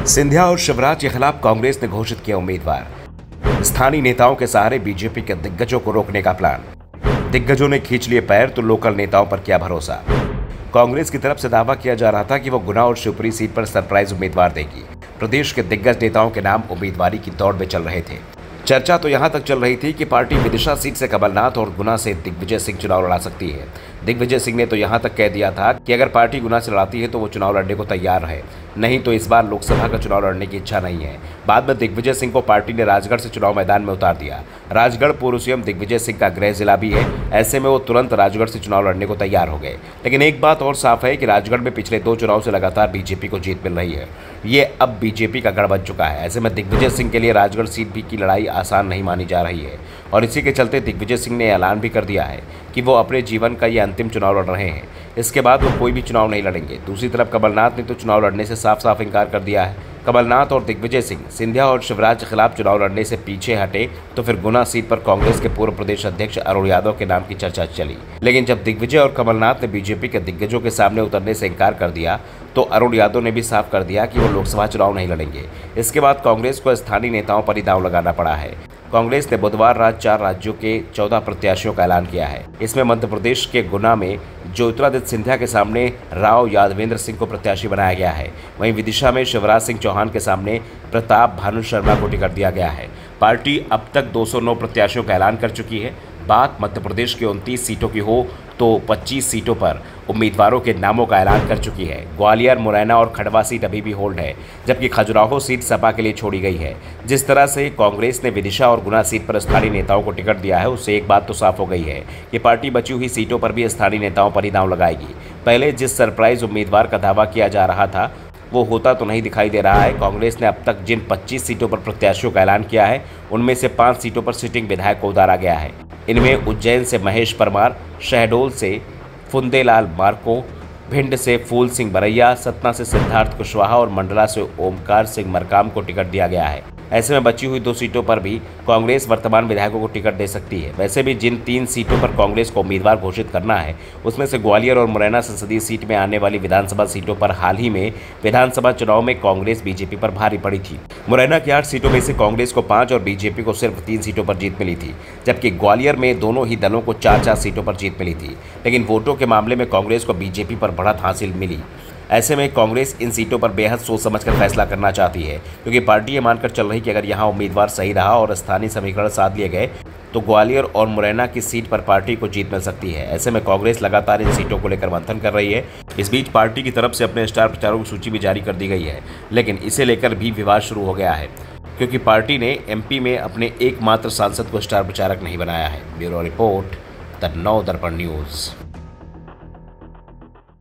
सिंधिया और शिवराज के खिलाफ कांग्रेस ने घोषित किया उम्मीदवार। स्थानीय नेताओं के सहारे बीजेपी के दिग्गजों को रोकने का प्लान। दिग्गजों ने खींच लिए पैर तो लोकल नेताओं पर किया भरोसा। कांग्रेस की तरफ से दावा किया जा रहा था कि वो गुना और शिवपुरी सीट पर सरप्राइज उम्मीदवार देगी। प्रदेश के दिग्गज नेताओं के नाम उम्मीदवारी की दौड़ में चल रहे थे। चर्चा तो यहां तक चल रही थी कि पार्टी विदिशा सीट से कमलनाथ और गुना से दिग्विजय सिंह चुनाव लड़ा सकती है। दिग्विजय सिंह ने तो यहां तक कह दिया था कि अगर पार्टी गुना से लड़ाती है तो वो चुनाव लड़ने को तैयार है, नहीं तो इस बार लोकसभा का चुनाव लड़ने की इच्छा नहीं है। बाद में दिग्विजय सिंह को पार्टी ने राजगढ़ से चुनाव मैदान में उतार दिया। राजगढ़ पूर्व सीएम दिग्विजय सिंह का गृह जिला भी है, ऐसे में वो तुरंत राजगढ़ से चुनाव लड़ने को तैयार हो गए। लेकिन एक बात और साफ है कि राजगढ़ में पिछले 2 चुनाव से लगातार बीजेपी को जीत मिल रही है। ये अब बीजेपी का गढ़ बन चुका है। ऐसे में दिग्विजय सिंह के लिए राजगढ़ सीट भी की लड़ाई आसान नहीं मानी जा रही है और इसी के चलते दिग्विजय सिंह ने ऐलान भी कर दिया है कि वो अपने जीवन का ये अंतिम चुनाव लड़ रहे हैं। इसके बाद वो कोई भी चुनाव नहीं लड़ेंगे। दूसरी तरफ कमलनाथ ने तो चुनाव लड़ने से साफ साफ इनकार कर दिया है। कमलनाथ और दिग्विजय सिंह सिंधिया और शिवराज के खिलाफ चुनाव लड़ने से पीछे हटे तो फिर गुना सीट पर कांग्रेस के पूर्व प्रदेश अध्यक्ष अरुण यादव के नाम की चर्चा चली। लेकिन जब दिग्विजय और कमलनाथ ने बीजेपी के दिग्गजों के सामने उतरने से इनकार कर दिया तो अरुण यादव ने भी साफ कर दिया कि वो लोकसभा चुनाव नहीं लड़ेंगे। इसके बाद कांग्रेस को स्थानीय नेताओं पर ही दांव लगाना पड़ा है। कांग्रेस ने बुधवार रात 4 राज्यों के 14 प्रत्याशियों का ऐलान किया है। इसमें मध्य प्रदेश के गुना में ज्योतिरादित्य सिंधिया के सामने राव यादवेंद्र सिंह को प्रत्याशी बनाया गया है। वहीं विदिशा में शिवराज सिंह चौहान के सामने प्रताप भानु शर्मा को टिकट दिया गया है। पार्टी अब तक 209 प्रत्याशियों का ऐलान कर चुकी है। बात मध्य प्रदेश की 29 सीटों की हो तो 25 सीटों पर उम्मीदवारों के नामों का ऐलान कर चुकी है। ग्वालियर, मुरैना और खंडवा सीट अभी भी होल्ड है, जबकि खजुराहो सीट सपा के लिए छोड़ी गई है। जिस तरह से कांग्रेस ने विदिशा और गुना सीट पर स्थानीय नेताओं को टिकट दिया है, उससे एक बात तो साफ हो गई है कि पार्टी बची हुई सीटों पर भी स्थानीय नेताओं पर ही दांव लगाएगी। पहले जिस सरप्राइज उम्मीदवार का दावा किया जा रहा था वो होता तो नहीं दिखाई दे रहा है। कांग्रेस ने अब तक जिन 25 सीटों पर प्रत्याशियों का ऐलान किया है उनमें से 5 सीटों पर सिटिंग विधायक को उतारा गया है। इनमें उज्जैन से महेश परमार, शहडोल से फुंदेलाल मार्को, भिंड से फूल सिंह बरैया, सतना से सिद्धार्थ कुशवाहा और मंडला से ओमकार सिंह मरकाम को टिकट दिया गया है। ऐसे में बची हुई 2 सीटों पर भी कांग्रेस वर्तमान विधायकों को टिकट दे सकती है। वैसे भी जिन 3 सीटों पर कांग्रेस को उम्मीदवार घोषित करना है उसमें से ग्वालियर और मुरैना संसदीय सीट में आने वाली विधानसभा सीटों पर हाल ही में विधानसभा चुनाव में कांग्रेस बीजेपी पर भारी पड़ी थी। मुरैना की 8 सीटों में से कांग्रेस को 5 और बीजेपी को सिर्फ 3 सीटों पर जीत मिली थी, जबकि ग्वालियर में दोनों ही दलों को 4-4 सीटों पर जीत मिली थी। लेकिन वोटों के मामले में कांग्रेस को बीजेपी पर बढ़त हासिल मिली। ऐसे में कांग्रेस इन सीटों पर बेहद सोच समझकर फैसला करना चाहती है, क्योंकि पार्टी ये मानकर चल रही कि अगर यहां उम्मीदवार सही रहा और स्थानीय समीकरण साध लिए गए तो ग्वालियर और मुरैना की सीट पर पार्टी को जीत मिल सकती है। ऐसे में कांग्रेस लगातार इन सीटों को लेकर मंथन कर रही है। इस बीच पार्टी की तरफ से अपने स्टार प्रचारकों की सूची भी जारी कर दी गई है, लेकिन इसे लेकर भी विवाद शुरू हो गया है, क्योंकि पार्टी ने एमपी में अपने एकमात्र सांसद को स्टार प्रचारक नहीं बनाया है। ब्यूरो रिपोर्ट, द नव दर्पण न्यूज़।